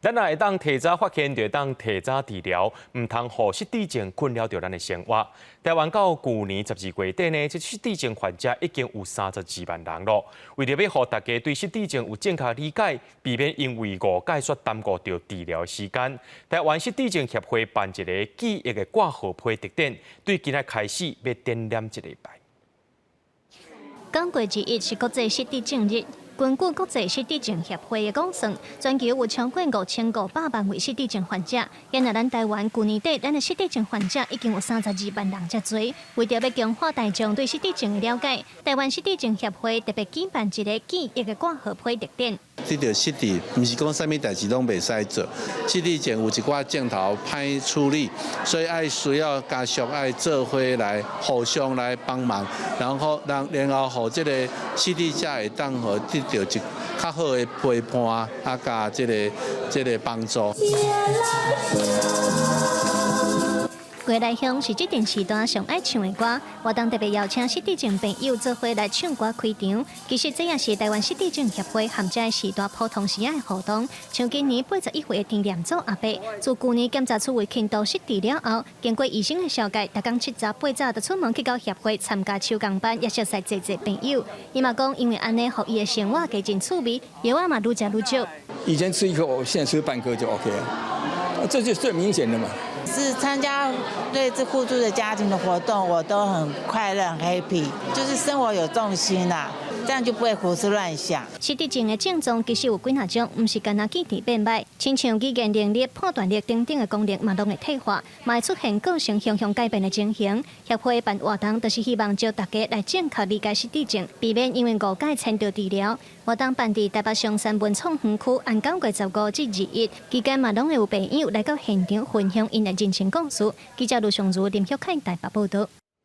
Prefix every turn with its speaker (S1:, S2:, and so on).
S1: 咱也会当提早发现，就会当提早治疗，唔通让失智症困扰着咱的生活。台湾到去年12月底呢，这失智症患者已经有32万人咯。为着要让大家对失智症有正确理解，避免因为误解所耽误着治疗时间，台湾失智症协会办一个记忆的挂号批特典，对今仔开始要点亮一礼拜。
S2: 港月之1是国际失智症日。根据国际失智症协会的估算，全球有超过5500万位失智症患者。因为咱台湾去年底，咱的失智症患者已经有32万人才多。为着要强化大众对失智症的了解，台湾失智症协会特别举办一个记忆的挂号批特典。
S3: 这个失智，不是讲啥物代志拢袂使做。失智症有一寡镜头歹处理，所以需要家属做伙来互相来帮忙，然后互这个失智者会当互得到一较好的陪伴，加这个帮助。
S2: 过来乡是这段时段上爱唱的歌，活动特别邀请失智症朋友做伙来唱歌开场。其实这也是台湾失智症协会含在时代普通时的活动。像今年81岁的田连祖阿伯，自去年检查出为轻度失智了后，经过医生的了解，逐天7早8早就出门去到协会参加手工班，也熟悉侪朋友。伊嘛讲，因为安尼，互伊的生活加真趣味，药仔嘛愈食愈少。
S4: 以前吃一颗，现在吃半颗就 OK 了，这就是最明显的嘛。
S5: 是参加对这互助的家庭的活动，我都很快乐、很 happy， 就是生活有重心啦，这样就不会胡思乱想。
S2: 失智症的症状其实有几种，不是单单记忆变歹，亲像语言能力、判断力等等的功能嘛拢会退化，嘛会出现个性向向改变的情形。协会办活动，就是希望招大家来正确理解失智症，避免因为误解牵到治疗。活动办伫台北松山文创园区，按9月15至21期间嘛，拢会有朋友来到现场分享因的人生故事。记者卢尚如、林旭凯台北报道。